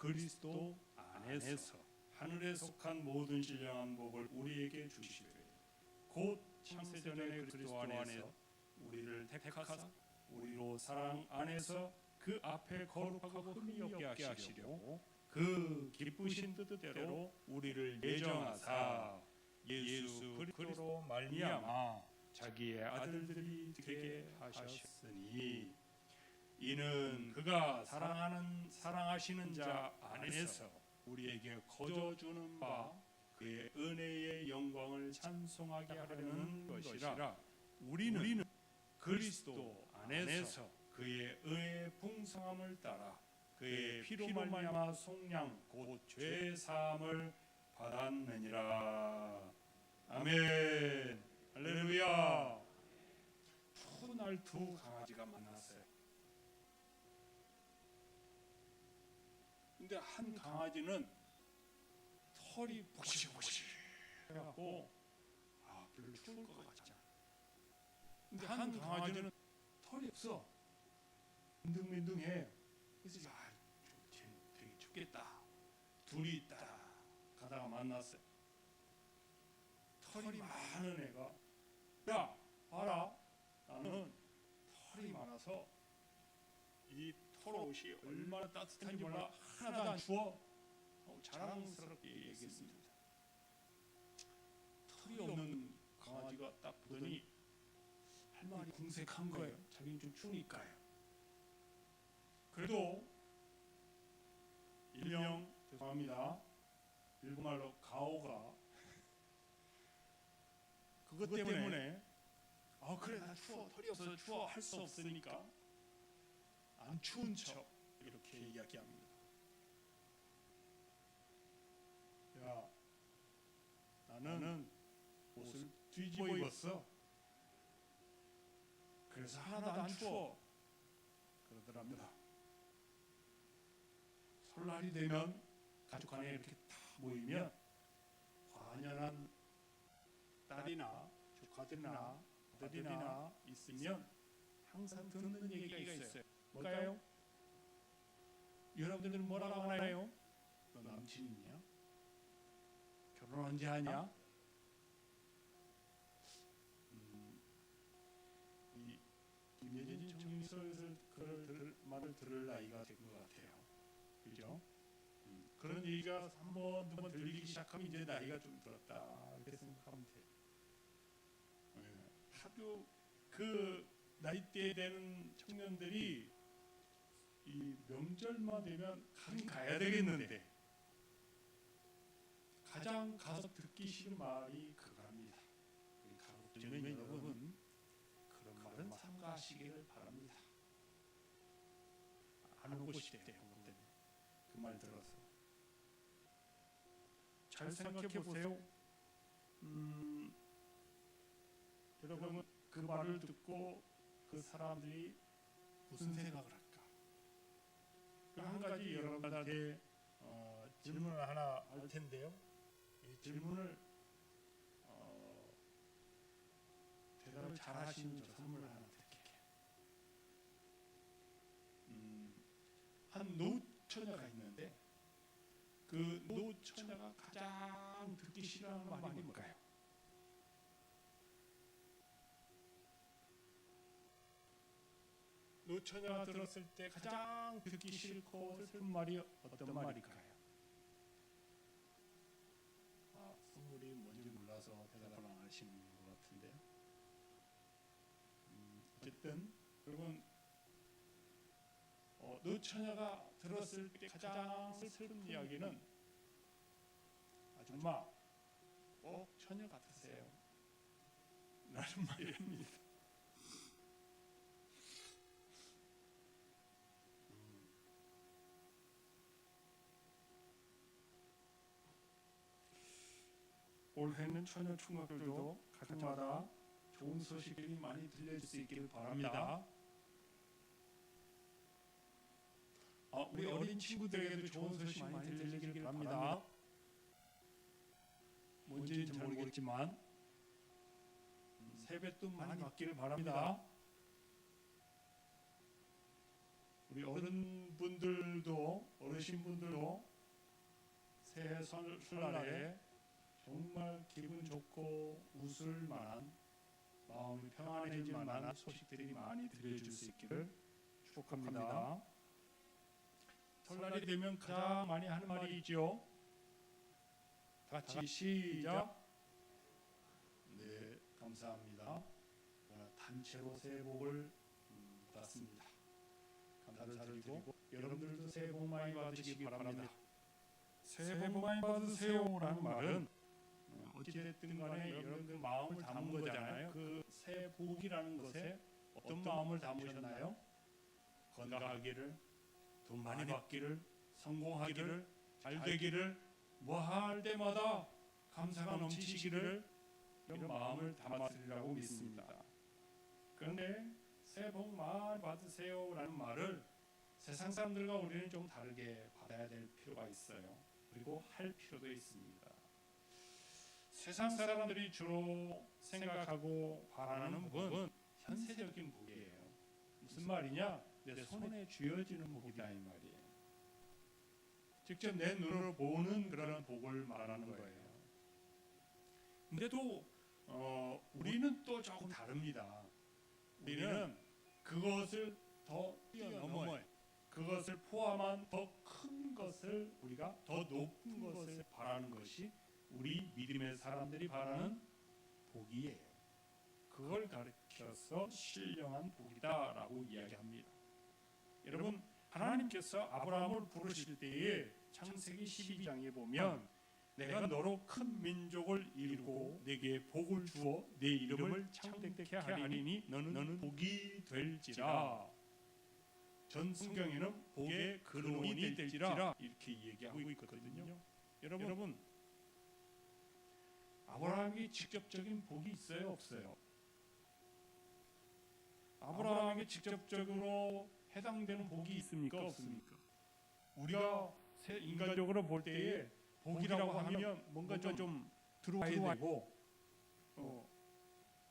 그리스도 안에서 하늘에 속한 모든 신령한 복을 우리에게 주시되 곧 창세전에 그리스도 안에서 우리를 택하사 우리로 사랑 안에서 그 앞에 거룩하고 흠이 없게 하시려고 그 기쁘신 뜻대로 우리를 예정하사 예수 그리스도로 말미암아 자기의 아들들이 되게 하셨으니 이는 그가 사랑하시는 자 안에서 우리에게 거저주는 바 그의 은혜의 영광을 찬송하게 하려는 것이라. 우리는 그리스도 안에서 그의 은혜의 풍성함을 따라 그의 피로 말미암아 속량 곧 죄 사함을 받았느니라. 아멘. 할렐루야. 푸날 두 강아지가 만났어요. 근데 한 강아지는 털이 복실복실 해갖고 별로 추울 것 같잖아. 근데 한 강아지는 털이 없어. 민둥민둥해. 그래서 되게 춥겠다. 둘이 있다 가다가 만났어요. 털이 많은 애가 야 봐라, 나는 털이 많아서 이 털옷이 얼마나 따뜻한지 몰라. 하나도 안 추워. 자랑스럽게 얘기했습니다. 털이 없는 강아지가 딱 보더니 할 말이 궁색한 거예요. 자기는 좀 추우니까요. 그래도 일명 죄송합니다, 일본말로 가오가 그것 때문에 그래 나 추워, 털이 없어서 추워 할 수 없으니까 안 추운 척 이렇게 이야기합니다. 야, 나는 옷을 뒤집어 입었어. 그래서 하나도 안 추워. 그러더랍니다. 설날이 되면 가족 간에 이렇게 다 모이면 환연한 딸이나 조카들이나 아들이나 있으면 항상 듣는 얘기가 있어요. 뭘까요? 여러분들은 뭐라고 하나요? 너 남친 있냐? 결혼 언제 하냐? 이 김예진 총리서에서 그런 말을 들을 나이가 된 것 같아요. 그죠? 그런 얘기가 한 번, 두 번 들리기 시작하면 이제 나이가 좀 들었다 이렇게 생각하면 돼요. 하도 그 나이대 되는 청년들이 이 명절만 되면 가긴 가야 되겠는데 가장 가서 듣기 싫은 말이 그겁니다. 우리 가급적이면 여러분 그런 말은 삼가하시기를 바랍니다. 안 오고 싶대요. 그 말 들어서 잘 생각해 보세요. 여러분 그 말을 듣고 그 사람들이 무슨 생각을 할까? 한 가지 여러분들한테 질문을 하나 할 텐데요. 이 질문을 대답을 잘 하시는 저 선물을 하나 드릴게요. 한 노처녀가 있는데 그 노처녀가 가장 듣기 싫어하는 말이 뭘까요? 노처녀가 들었을 때 가장 듣기 싫고 슬픈 말이 어떤 말일까요? 선물이 뭔지 몰라서 대답을 안 하시는 것 같은데요. 어쨌든 여러분 노처녀가 들었을 때 가장 슬픈 이야기는 아줌마 꼭 처녀 같으세요 라는 말입니다. 올해는 처녀 총각들도 가정마다 좋은 소식이 많이 들려줄 수 있기를 바랍니다. 우리 어린 친구들에게도 좋은 소식 많이 들리기를 바랍니다. 뭔지는 잘 모르겠지만 세뱃돈 많이 받기를 바랍니다. 우리 어르신분들도 새해 설날에 정말 기분 좋고 웃을 만한, 마음이 평안해질 만한 소식들이 많이 들려줄 수 있기를 축복합니다. 설날이 되면 가장 많이 하는 말이 있죠. 다 같이 시작. 네, 감사합니다. 단체로 새해 복을 받았습니다. 감사를 드리고 여러분들도 새해 복 많이 받으시기 바랍니다. 새해 복 많이 받으세요라는 말은 어찌됐든 간에 여러분들 마음을 담은 거잖아요. 그 새해 복이라는 것에 어떤 마음을 담으셨나요? 건강하기를, 돈 많이 받기를, 성공하기를, 잘 되기를, 뭐 할 때마다 감사가 넘치시기를, 이런 마음을 담았으리라고 믿습니다. 그런데 새해 복 많이 받으세요라는 말을 세상 사람들과 우리는 좀 다르게 받아야 될 필요가 있어요. 그리고 할 필요도 있습니다. 세상 사람들이 주로 생각하고 바라는 복은 현세적인 복이에요. 무슨 말이냐? 내 손에 쥐어지는 복이다 이 말이에요. 직접 내 눈으로 보는 그런 복을 말하는 거예요. 근데 또 우리는 또 조금 다릅니다. 우리는 그것을 더 뛰어넘어요. 그것을 포함한 더 큰 것을, 우리가 더 높은 것을 바라는 것이 우리 믿음의 사람들이 바라는 복이에요. 그걸 가르쳐서 신령한 복이다라고 이야기합니다. 여러분, 하나님께서 아브라함을 부르실 때에 창세기 12장에 보면 내가 너로 큰 민족을 이루고 내게 복을 주어 내 이름을 창대케 하리니 너는 복이 될지라. 전 성경에는 복의 근원이 될지라 이렇게 얘기하고 있거든요. 여러분, 아브라함에게 직접적인 복이 있어요, 없어요? 아브라함에게 직접적으로 해당되는 복이 있습니까, 없습니까? 우리가 인간적으로 볼 때에 복이라고 하면 뭔가 좀 들어와야 되고,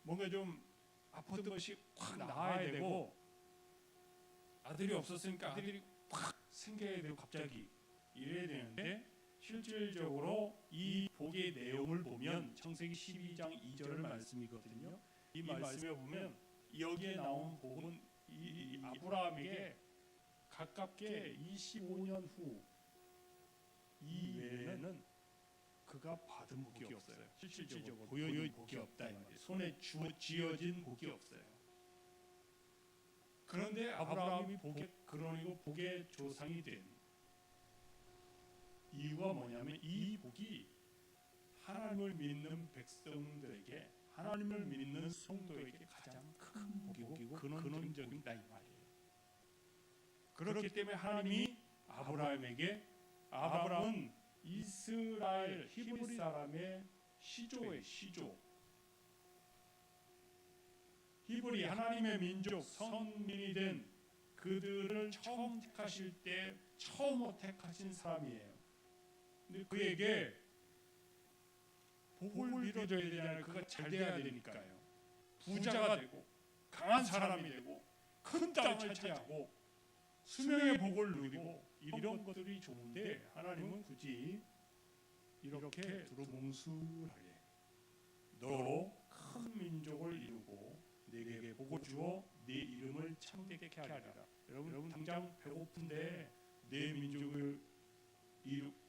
뭔가 좀 아팠던 것이 확 나아야 되고, 아들이 없었으니까 아들이 확 생겨야 되고 갑자기 이래야 되는데, 실질적으로 이 복의 내용을 보면 창세기 12장 2절 말씀이거든요. 이 말씀에 보면 여기에 나온 복은 이 아브라함에게 가깝게 25년 후 이외에는 그가 받은 복이 없어요. 실질적으로 보여진 복이 없다 이 말이에요. 손에 쥐어진 복이 없어요. 그런데 아브라함이 복의 근원이고 복의 조상이 된 이유가 뭐냐면 이 복이 하나님을 믿는 백성들에게, 하나님을 믿는 성도에게 가장 큰 복이고 근원적인 다 이 말이에요. 그렇기 때문에 하나님이 아브라함은 이스라엘 히브리 사람의 시조의 시조, 히브리 하나님의 민족 선민이 된 그들을 처음 택하실 때 처음 택하신 사람이에요. 근데 그에게 복을 빌어줘야 되잖아요. 그가 잘 돼야 되니까요. 부자가 되고 강한 사람이 되고 큰 땅을 차지하고 수명의 복을 누리고 이런 것들이 좋은데, 하나님은 굳이 이렇게 두루뭉술하게 너로 큰 민족을 이루고 내게 복을 주어 네 이름을 창대케 하리라. 여러분 당장 배고픈데 네 민족을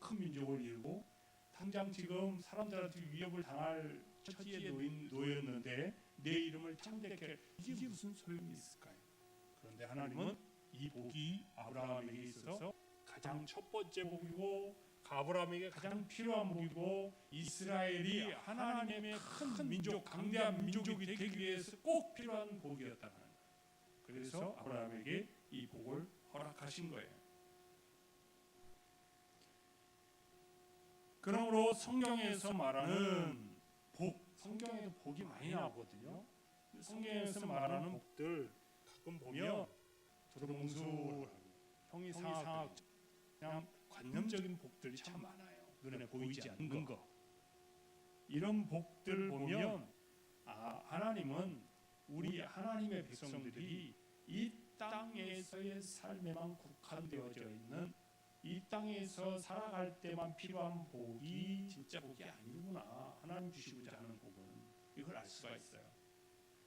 큰 민족을 이루고, 당장 지금 사람들한테 위협을 당할 처지에 놓였는데 내 이름을 창대케, 이게 무슨 소용이 있을까요? 그런데 하나님은 이 복이 아브라함에게 있어서 가장 첫 번째 복이고, 아브라함에게 가장 필요한 복이고, 이스라엘이 하나님의 큰 민족, 강대한 민족이 되기 위해서 꼭 필요한 복이었다는 거예요. 그래서 아브라함에게 이 복을 허락하신 거예요. 그러므로 성경에서 말하는 복, 성경에도 복이 많이 나오거든요. 성경에서 말하는 복들 가끔 보면 두루뭉술하고 형이 상하고 그냥 관념적인 복들이 참 많아요. 눈에 보이지 않는 거. 이런 복들을 보면 하나님은 우리 하나님의 백성들이 이 땅에서의 삶에만 국한되어져 있는, 이 땅에서 살아갈 때만 필요한 복이 진짜 복이 아니구나. 하나님 주시고자 하는 복은, 이걸 알 수가 있어요.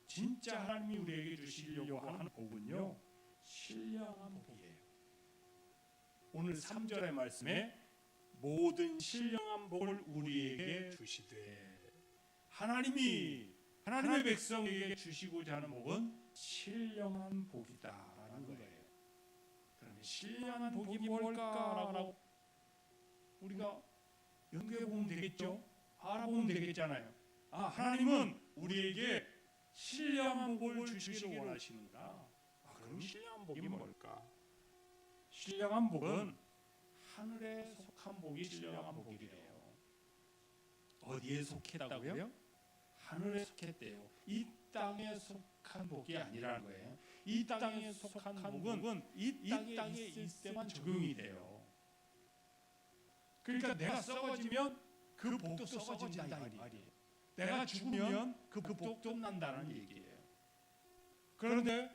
진짜 하나님이 우리에게 주시려고 하는 복은요, 신령한 복이에요. 오늘 3절의 말씀에 모든 신령한 복을 우리에게 주시되, 하나님의 백성에게 주시고자 하는 복은 신령한 복이다라는 거예요. 그러면 신령한 복이 뭘까라고 우리가 연구해 보면 되겠죠. 알아보면 되겠잖아요. 하나님은 우리에게 신령한 복을 주시기를 원하시는구나. 그럼 신령한 복이 뭘까? 신령한 복은 하늘에 속한 복이 신령한 복이래요. 어디에 속했다고요? 하늘에 속했대요. 이 땅에 속한 복이 아니라는 거예요. 이 땅에 속한 복은 이 땅에 있을 때만 적용이 돼요. 그러니까 내가 썩어지면 그 복도 썩어진다 이 말이에요. 내가 죽으면 그 복도 끝난다는 얘기예요. 그런데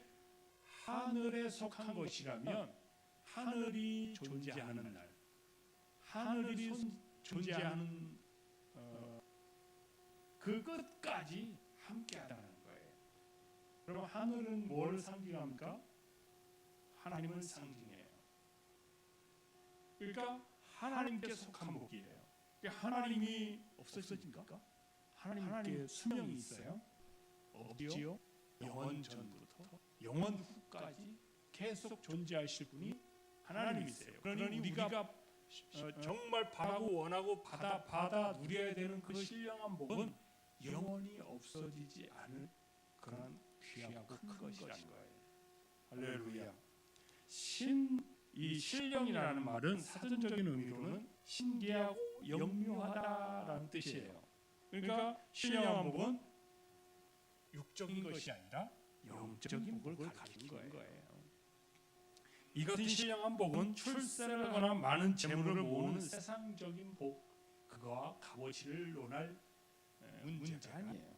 하늘에 속한 것이라면 하늘이 존재하는 날, 하늘이 존재하는 그것까지 함께하다는 거예요. 그럼 하늘은 뭘 상징합니까? 하나님을 상징해요. 그러니까 하나님께 속한 복이에요. 그러니까 하나님이 없어집니까? 하나님께 수명이 있어요? 없지요. 영원 전부터 영원 후까지 계속 존재하실 분이 하나님이세요. 그러니 우리가 정말 바라고 원하고 받아 누려야 되는 그 신령한 복은 영원히 없어지지 않을 그런 귀하고 큰 것이라는 거예요. 할렐루야. 이 신령이라는 말은 사전적인 의미로는 신기하고 영묘하다라는 뜻이에요. 그러니까 신령한 복은 육적인 것이 아니라 영적인 복을 가리키는 거예요. 이 같은 신령한 복은 출세를 하거나 많은 재물을 모으는 세상적인 복, 그거와 값어치를 논할 문제가 아니에요.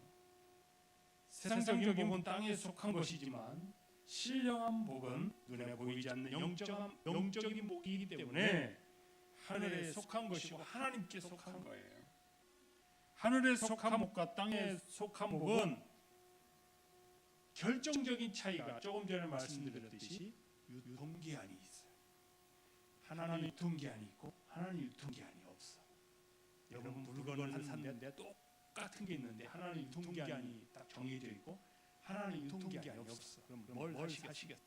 세상적인 복은 땅에 속한 것이지만 신령한 복은 눈에 보이지 않는 영적인 복이기 때문에 하늘에 속한 것이고 하나님께 속한 거예요. 하늘에 속한 복과 땅에 속한 복은 결정적인 차이가, 조금 전에 말씀드렸듯이 유통기한이 있어요. 하나는 유통기한이 있고 하나는 유통기한이 없어. 여러분 물건을 샀는데 똑같은 게 있는데 하나는 유통기한이 딱 정해져 있고 하나는 유통기한이 없어. 그럼 뭘 사시겠어?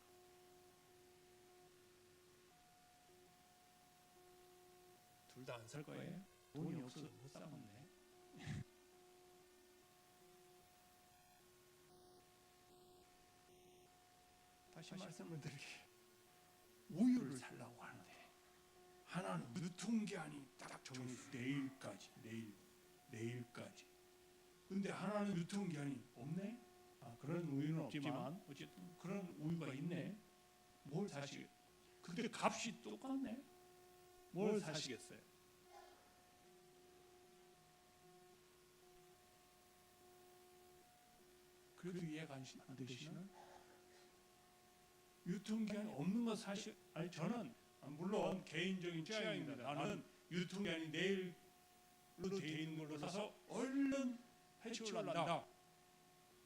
둘 다 안 살 거예요? 돈이 없어서 못 사겠네. 다시 말씀을 드릴게요. 우유를 살라고 하는데 하나는 유통기한이 딱 정해서 내일까지. 근데 하나는 유통기한이 없네. 그런 우유는 없지만 어쨌든 그런 우유가 있네. 뭘 사시겠어요? 근데 값이 똑같네. 뭘 사시겠어요? 그래도 이해가 안 되시나? 유통기한이 없는 거 사실, 아니 저는 물론 개인적인 취향입니다. 나는 유통기한이 내일로 돼 있는 걸로 사서 얼른 해치울란다.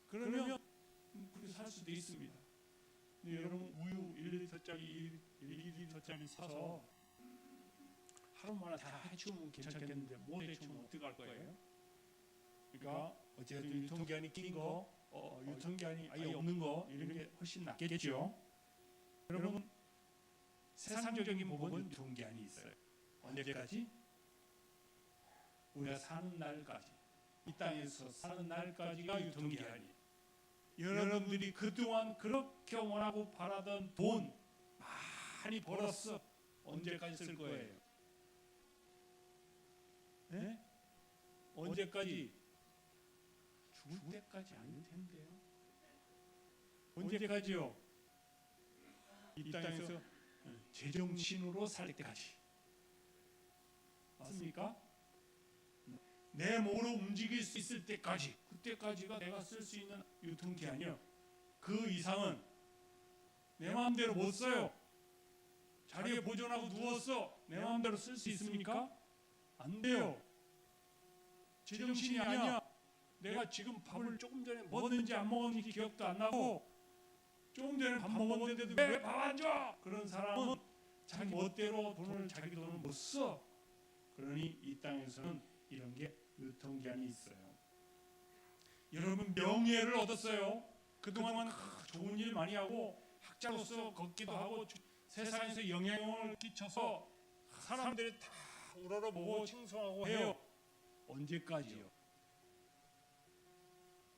그러면 그렇게 살 수도 있습니다. 근데 여러분 우유 1리터짜리 사서 하루 만에 다 해치우면 괜찮겠는데 못 해치우면 어떻게 할 거예요? 그러니까 어쨌든 유통기한이 낀 거, 유통기한이 아예 없는 거 이런 게 훨씬 낫겠죠. 여러분 세상적인 복은 유통기한이 있어요. 언제까지? 우리가 사는 날까지, 이 땅에서 사는 날까지가 유통기한이. 여러분들이 그동안 그렇게 원하고 바라던 돈 많이 벌었어. 언제까지 쓸 거예요? 네? 언제까지? 죽을 때까지 아닐 텐데요. 언제까지요? 이 땅에서 제정신으로 살 때까지. 맞습니까? 내 몸으로 움직일 수 있을 때까지, 그때까지가 내가 쓸 수 있는 유통기한이요. 그 이상은 내 마음대로 못 써요. 자리에 보존하고 누웠어. 내 마음대로 쓸 수 있습니까? 안 돼요. 제정신이 아니야. 내가 지금 밥을 조금 전에 먹었는지 안 먹었는지 기억도 안 나고 조금 전에 밥 먹었는데도 왜 밥 안 줘? 그런 사람은 자기 멋대로 자기 돈을 못 써. 그러니 이 땅에서는 이런 게 유통기한이 있어요. 여러분 명예를 얻었어요. 그동안 좋은 일 많이 하고 학자로서 걷기도 하고 세상에서 영향력을 끼쳐서 사람들이 다 우러러보고 칭송하고 해요. 언제까지요?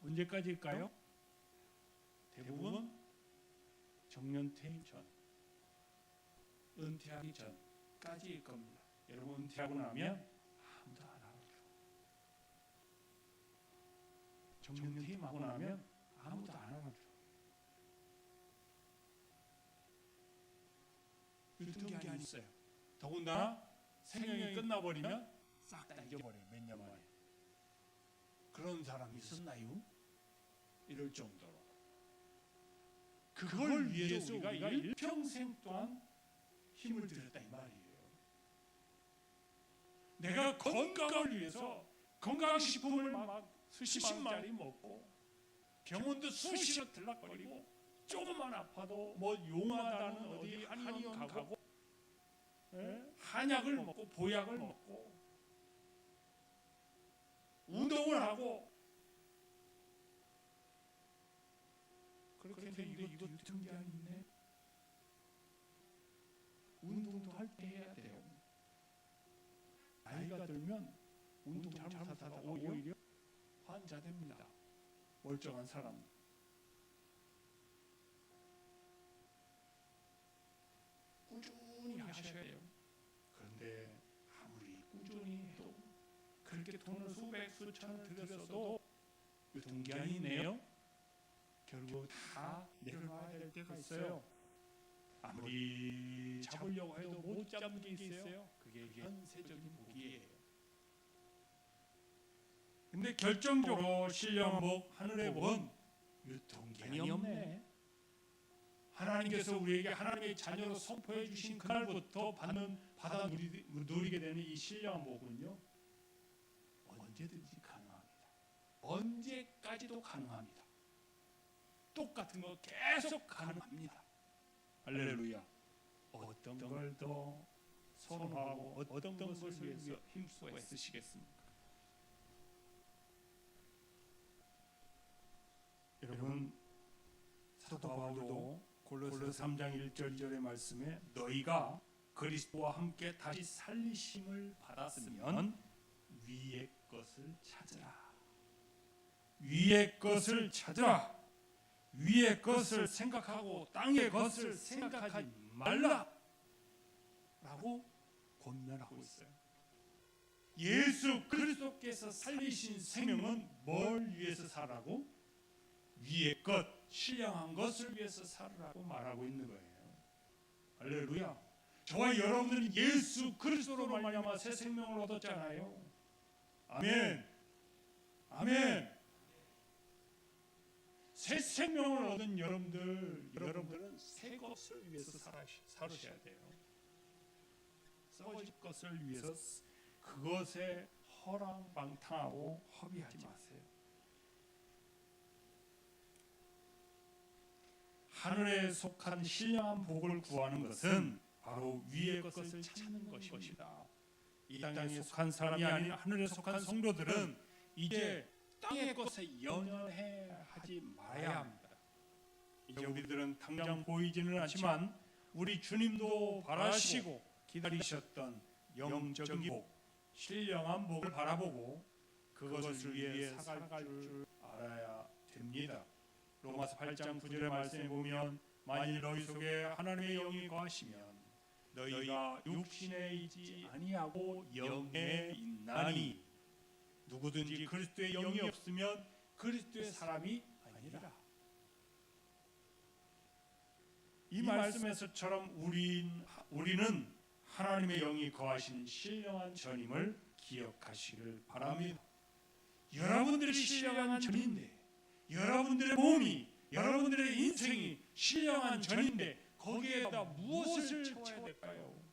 언제까지일까요? 대부분 정년퇴임 전, 은퇴하기 전까지일 겁니다. 여러분 은퇴하고 나면 아무도 안 알아줘. 정년퇴임하고 나면 아무도 안 알아줘. 유통기한이 있어요. 더군다나 생명이 끝나버리면 싹 다 잊어버려요. 몇 년 만에. 그런 사람이 있었나요? 이럴 정도로. 그걸 위해서 우리가 일평생 동안 힘을 들였다 이 말이에요. 내가 건강을 위해서 건강식품을 막 수십만 원짜리 먹고 병원도 수시로 들락거리고 조금만 아파도 뭐 용하다는 어디 한의원 가고 한약을 먹고 보약을 먹고 운동을 하고 그렇게 했는데 이거 유통기한이 있네. 운동도 할 때 해야 돼요. 나이가 들면 운동 잘못하다가 오히려 환자 됩니다. 멀쩡한 사람. 꾸준히 하셔야 돼요. 그런데 아무리 꾸준히 해도 그렇게 돈을 수백 수천을 들여서도 유통기한이 있네요. 결국 다 내려놔야 될 때가 있어요. 아무리 잡으려고 해도 못 잡는 게 있어요. 그게 현세적인 복이에요. 근데 결정적으로 신령한 복, 하늘의 복은 유통기한이 없네. 하나님께서 우리에게 하나님의 자녀로 선포해 주신 그날부터 받아 누리게 되는 이 신령한 복은요, 언제든지 가능합니다. 언제까지도 가능합니다. 똑같은 거 계속 가능합니다. 할렐루야. 어떤 걸 더 선호하고 어떤 것을 위해서 힘써 애쓰시겠습니까? 여러분, 사도 바울도 골로새 3장 1절 2절의 말씀에 너희가 그리스도와 함께 다시 살리심을 받았으면 위의 것을 찾으라. 위의 것을 찾으라. 위의 것을 생각하고 땅의 것을 생각하지 말라 라고 권면하고 있어요. 예수 그리스도께서 살리신 생명은 뭘 위해서 살라고? 위의 것, 신령한 것을 위해서 살으라고 말하고 있는 거예요. 할렐루야. 저와 여러분들은 예수 그리스도로 말미암아 새 생명을 얻었잖아요. 아멘. 아멘. 새 생명을 얻은 여러분들은 새 것을 위해서 살으셔야 돼요. 썩어질 것을 위해서 그것에 허랑방탕하고 허비하지 마세요. 하늘에 속한 신령한 복을 구하는 것은 바로 위의 것을 찾는 것입니다. 이 땅에 속한 사람이 아닌 하늘에 속한 성도들은 이제 땅의 것에 연연해 하지 말아야 합니다. 이제 우리들은 당장 보이지는 않지만 우리 주님도 바라시고 기다리셨던 영적인 복, 신령한 복을 바라보고 그것을 위해 살아갈 줄 알아야 됩니다. 로마서 8장 9절의 말씀에 보면 만일 너희 속에 하나님의 영이 거하시면 너희가 육신에 있지 아니하고 영에 있나니 누구든지 그리스도의 영이 없으면 그리스도의 사람이 아니라. 이 말씀에서처럼 우리는 하나님의 영이 거하신 신령한 전임을 기억하시길 바랍니다. 여러분들이 신령한 전인데 여러분들의 몸이 여러분들의 인생이 신령한 전인데 거기에다 무엇을 채워야 될까요?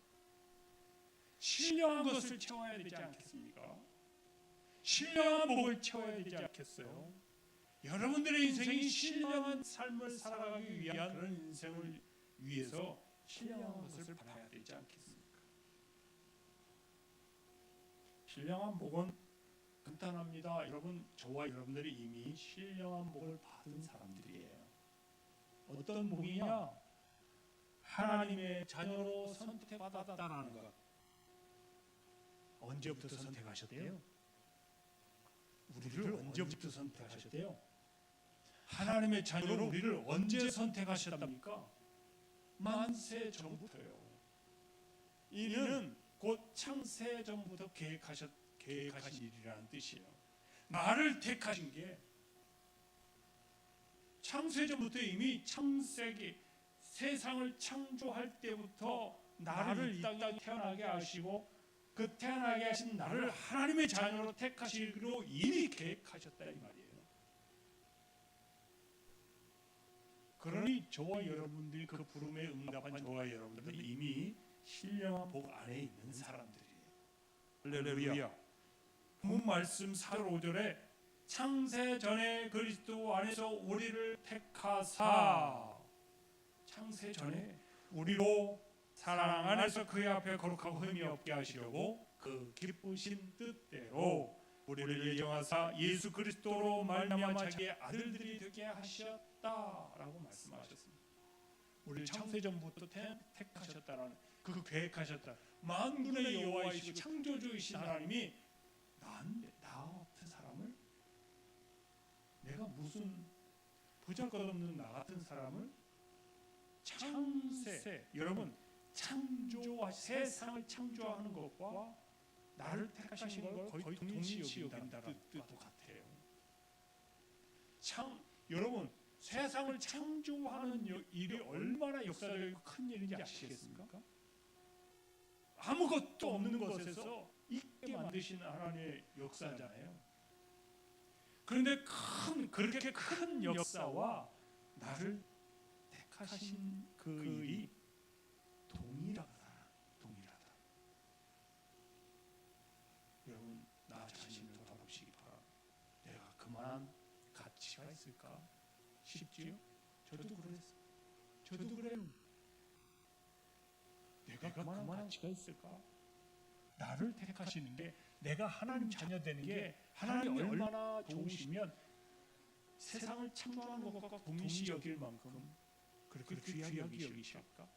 신령한 것을 채워야 되지 않겠습니까? 신령한 복을 채워야 되지 않겠어요? 여러분들의 인생이 신령한 삶을 살아가기 위한 그런 인생을 위해서 신령한 것을 받아야 되지 않겠습니까? 신령한 복은 간단합니다. 여러분, 저와 여러분들이 이미 신령한 복을 받은 사람들이에요. 어떤 복이냐? 하나님의 자녀로 선택받았다라는 것. 언제부터 선택하셨대요? 우리를 언제부터 선택하셨대요? 하나님의 자녀로 우리를 언제 선택하셨답니까? 만세 전부터요. 이는 곧 창세 전부터 계획하신 일이라는 뜻이에요. 나를 택하신 게 창세 전부터 이미 창세기 세상을 창조할 때부터 나를 이 땅에 태어나게 하시고 그 태어나게 하신 나를 하나님의 자녀로 택하시기로 이미 계획하셨다 이 말이에요. 그러니 저와 여러분들이 그 부름에 응답한 저와 여러분들은 이미 신령한 복 안에 있는 사람들이에요. 할렐루야. 본 말씀 4절 5절에 창세 전에 그리스도 안에서 우리를 택하사, 창세 전에 우리로 사랑 안에서 그의 앞에 거룩하고 흠이 없게 하시려고 그 기쁘신 뜻대로 우리를 예정하사 예수 그리스도로 말미암아 자기의 아들들이 되게 하셨다라고 말씀하셨습니다. 우리를 창세 전부터 택하셨다라는 그 계획하셨다. 만군의 여호와이시고 창조주이신 하나님이 나 같은 사람을, 내가 무슨 보잘것없는 나 같은 사람을 창세, 여러분 세상을 창조하는 것과 나를 택하신 걸 거의 동일시 여긴다는 뜻도 같아요. 여러분 세상을 창조하는 일이 얼마나 역사적이고 큰 일인지 아시겠습니까? 아무것도 없는 것에서 있게 만드신 하나님의 역사잖아요. 그런데 그렇게 큰 역사와 나를 택하신 그 일이 동일하다. 여러분, 나 자신을 돌아보시기 바랍니다. 내가 그만한 가치가 있을까? 싶지요? 저도 그랬어요. 저도 그래요. 내가 그만한 가치가 있을까? 나를 택하시는 게, 내가 하나님 자녀 되는 게 하나님이 얼마나 좋으시면 세상을 창조하는 것과 동일시 여길 만큼 그렇게 귀하게 여기실까?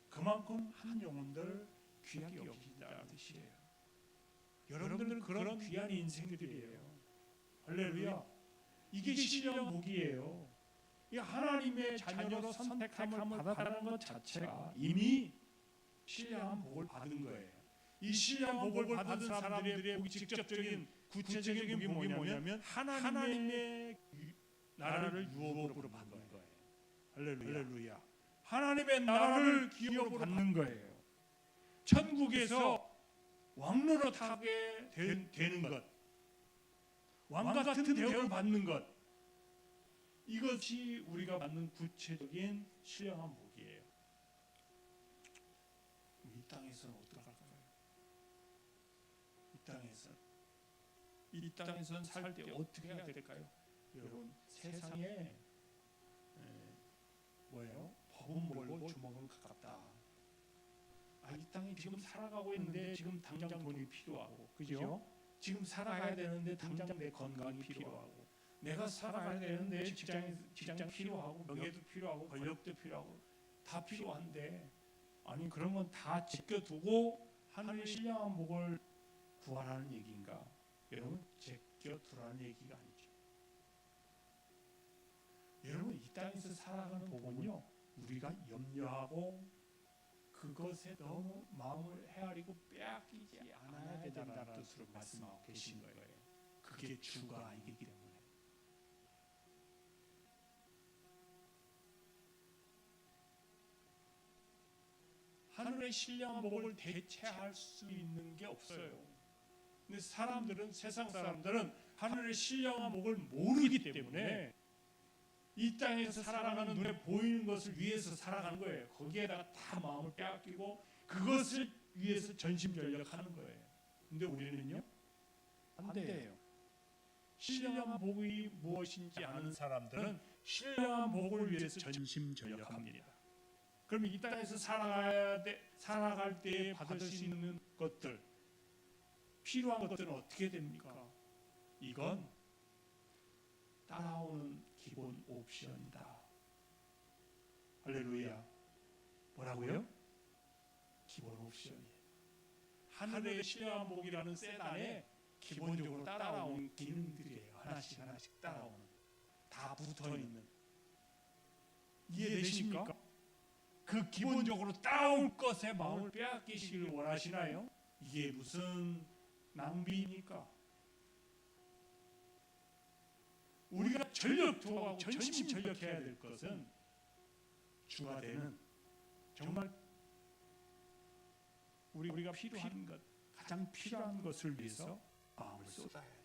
그만큼 한 영혼들 귀하게 여기신다는 뜻이에요. 여러분들은 그런 귀한 인생들이에요. 할렐루야. 이게 신령한 복이에요. 이 하나님의 자녀로 선택함을 받았다는 것 자체가 이미 신령한 복을 받은 거예요. 이 신령한 복을 받은 사람들의 복이 직접적인 구체적인 복이 뭐냐면 하나님의 나라를 유업으로 받는 거예요. 할렐루야. 하나님의 나라를 기업으로 받는 거예요. 천국에서 왕노릇 하게 되는 것, 왕 같은 대우를 받는 것, 이것이 우리가 받는 구체적인 신령한 복이에요. 이 땅에서는 어떡할까요? 이 땅에서는 살 때 어떻게 해야 될까요? 여러분, 세상에 뭐예요? 법은 멀고 주먹은 가깝다. 이 땅에 지금 살아가고 있는데 지금 당장 돈이 필요하고, 그죠? 지금 살아가야 되는데 당장 내 건강이 필요하고, 내가 살아가야 되는데 직장 필요하고, 명예도 필요하고, 권력도 필요하고, 다 필요한데, 아니 그런 건 다 지켜두고 하늘의 신령한 복을 구하라는 얘기인가? 여러분, 제껴두라는 얘기가 아니죠. 여러분, 이 땅에서 살아가는 복은요, 우리가 염려하고 그것에 너무 마음을 헤아리고 빼앗기지 않아야 된다는 뜻으로 말씀하고 계신 거예요. 그게 주가 아니기 때문에. 하늘의 신령한 복을 대체할 수 있는 게 없어요. 근데 세상 사람들은 하늘의 신령한 복을 모르기 때문에 이 땅에서 살아가는 눈에 보이는 것을 위해서 살아가는 거예요. 거기에다가 다 마음을 빼앗기고 그것을 위해서 전심전력하는 거예요. 근데 우리는요 반대예요. 신령한 복이 무엇인지 아는 사람들은 신령한 복을 위해서 전심전력합니다. 그럼 이 땅에서 살아갈 때 받을 수 있는 것들, 필요한 것들은 어떻게 됩니까? 이건 따라오는 기본 옵션이다. 할렐루야. 뭐라고요? 기본 옵션이에요. 하늘의 신령한 복이라는 세단에 기본적으로 따라오는 기능들이에요. 하나씩 하나씩 따라오는, 다 붙어있는. 이해되십니까? 그 기본적으로 따라올 것에 마음을 빼앗기시길 원하시나요? 이게 무슨 낭비입니까? 우리가 전력투하고 전심전력해야 될 것은 주가 되는 정말 우리가 필요한 것, 가장 필요한 것을 위해서 마음을 쏟아야 돼요.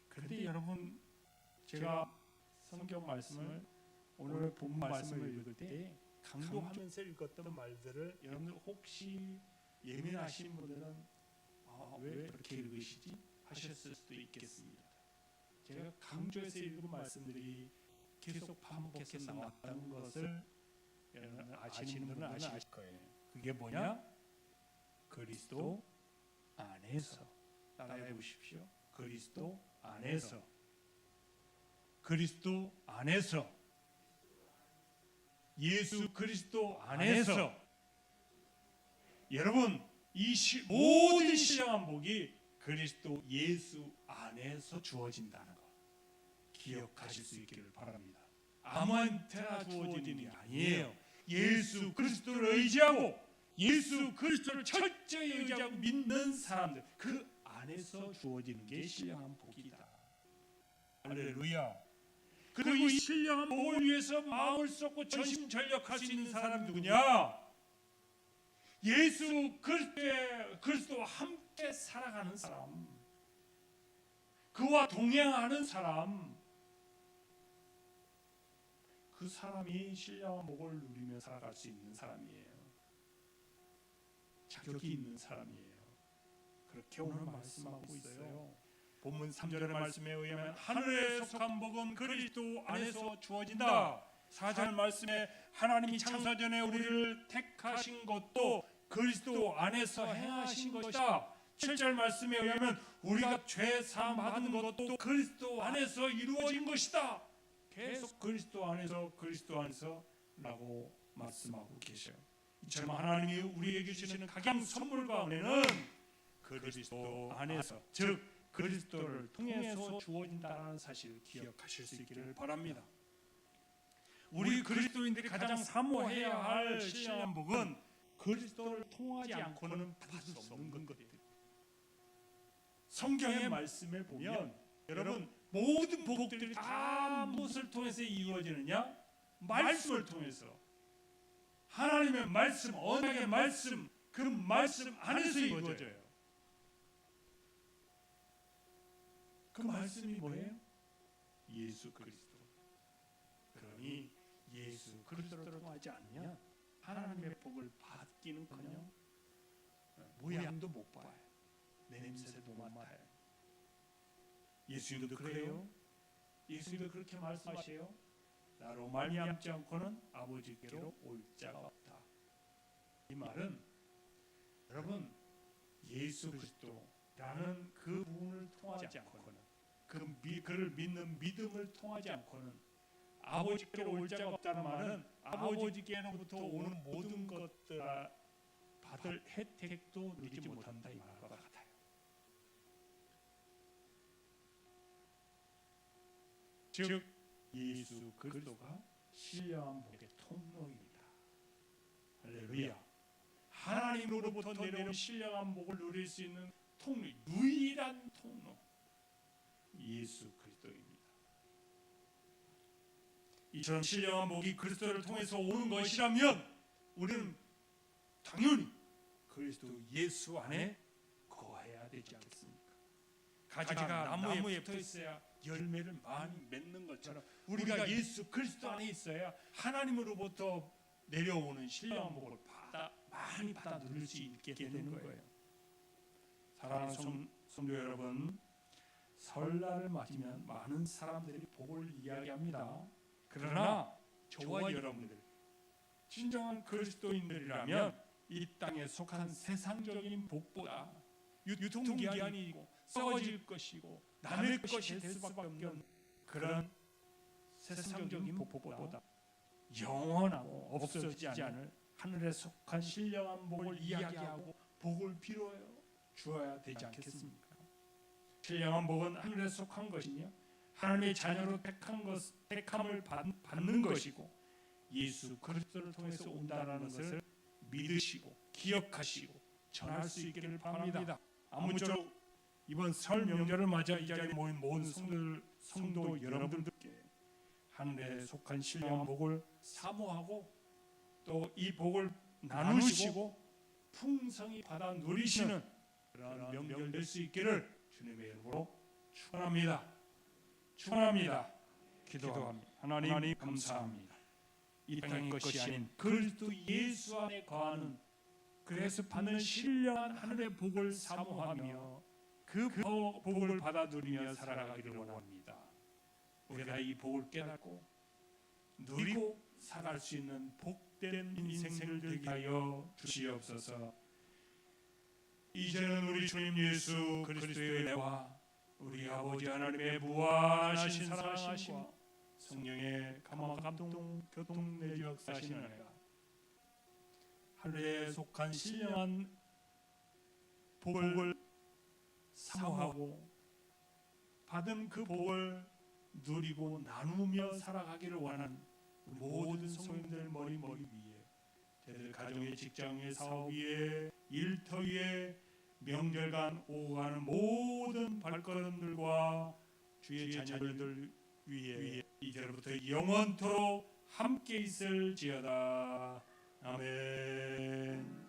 그런데 여러분, 제가 성경 말씀을 오늘 본 말씀을 읽을 때 강조하면서 읽었던 말들을 여러분들 혹시 예민하신 분들은 왜 그렇게 읽으시지 하셨을 수도 있겠습니다. 제가 강조해서 읽은 말씀들이 계속 반복해서 나왔다는 것을 여러분 아시는 분은 아실 거예요. 그게 뭐냐? 그리스도 안에서. 따라해 보십시오. 그리스도 안에서. 그리스도 안에서. 예수 그리스도 안에서. 여러분, 이 모든 신령한 복이 그리스도 예수 안에서 주어진다는 것 기억하실 수 있기를 바랍니다. 아무한테나 주어지는 게 아니에요. 예수 그리스도를 의지하고 예수 그리스도를 철저히 의지하고 믿는 사람들, 그 안에서 주어지는 게 신령한 복이다. 할렐루야. 그리고 이 신령한 복을 위해서 마음을 쏟고 전심전력할 수 있는 사람이 누구냐? 예수 그리스도와 함께 살아가는 사람, 그와 동행하는 사람, 그 사람이 신령한 복을 누리며 살아갈 수 있는 사람이에요. 자격이 있는 사람이에요. 그렇게 오늘 말씀하고 있어요. 본문 3절의 말씀에 의하면 하늘에 속한 복은 그리스도 안에서 주어진다. 4절 말씀에 하나님이 창세 전에 우리를 택하신 것도 그리스도 안에서 행하신 것이다. 7절 말씀에 의하면 우리가 죄 사함 받은 것도 그리스도 안에서 이루어진 것이다. 계속 그리스도 안에서 라고 말씀하고 계셔요. 이처럼 하나님이 우리에게 주시는 각양 선물 가운데는 그리스도 안에서, 즉 그리스도를 통해서 주어진다는 사실을 기억하실 수 있기를 바랍니다. 우리 그리스도인들이 가장 사모해야 할 신령한 복은 그리스도를 통하지 않고는 받을 수 없는 것들. 성경의 말씀을 보면 여러분, 모든 복들이 다 무엇을 통해서 이루어지느냐? 말씀을 통해서. 하나님의 말씀, 언약의 말씀, 그 말씀 안에서 이루어져요. 그 말씀이 뭐예요? 예수 그리스도. 그러니 예수 그리스도를 통하지 않으면 하나님의 복을 받기는커녕 모양도 못 봐요. 냄새도 못 맡아요. 예수님도 그래요. 예수님도 그렇게 말씀하세요. 나로 말미암지 않고는 아버지께로 올 자가 없다. 이 말은 여러분, 예수 그리스도라는 그 부분을 통하지 않고는, 그를 믿는 믿음을 통하지 않고는 아버지께로 올 자가 없다는 말은 아버지께로부터 오는 모든 것들 받을 혜택도 누리지 못한다, 이 말과 같아요. 즉 예수 그리스도가 신령한 복의 통로입니다. 할렐루야. 하나님으로부터 내려온 신령한 복을 누릴 수 있는 통로, 유일한 통로, 예수 그리스도입니다. 이처럼 신령한 복이 그리스도를 통해서 오는 것이라면 우리는 당연히 그리스도 예수 안에 거해야 되지 않겠습니까? 가지가 나무에 붙어 있어야 열매를 많이 맺는 것처럼 우리가 예수 그리스도 안에 있어야 하나님으로부터 내려오는 신령한 복을 많이 받아 누릴 수 있게 되는 거예요. 사랑하는 성도 여러분, 설날을 맞으면 많은 사람들이 복을 이야기합니다. 그러나 저와 여러분들 진정한 그리스도인들이라면 이 땅에 속한 세상적인 복보다 유통기한이 있고 썩어질 것이고 남의 것이 될 수밖에 없는 그런 세상적인 복보다 영원하고 없어지지 않을 하늘에 속한 신령한 복을 이야기하고 복을 빌어요 주어야 되지 않겠습니까? 신령한 복은 하늘에 속한 것이며 하나님의 자녀로 택함을 받는 것이고 예수 그리스도를 통해서 온다는 것을 믿으시고 기억하시고 전할 수 있기를 바랍니다. 아무쪼록 이번 설 명절을 맞아 이 자리에 모인 모든 성도 여러분들께 하늘에 속한 신령한 복을 사모하고 또 이 복을 나누시고 풍성히 받아 누리시는 그런 명절 될 수 있기를 주님의 이름으로 축원합니다. 기도합니다. 하나님 감사합니다. 이 땅의 것이 아닌 그리스도 예수 안에 거하는 그래서 받는 신령한 하늘의 복을 사모하며 그 복을 받아 누리며 살아가기를 원합니다. 우리가 이 복을 깨닫고 누리고 살아갈 수 있는 복된 인생을 되게 하여 주시옵소서. 이제는 우리 주님 예수 그리스도의 은혜와 우리 아버지 하나님의 무한하신 사랑하심과 성령의 감동 교통 내주 역사하시는 은혜가 하늘에 속한 신령한 복을 사모하고 받은 그 복을 누리고 나누며 살아가기를 원하는 모든 성도님들 머리 위에 저희들 가정의 직장의 사업 위에 일터 위에 명절간 오고 가는 모든 발걸음들과 주의 자녀들 위에 이제부터 영원토록 함께 있을지어다. 아멘.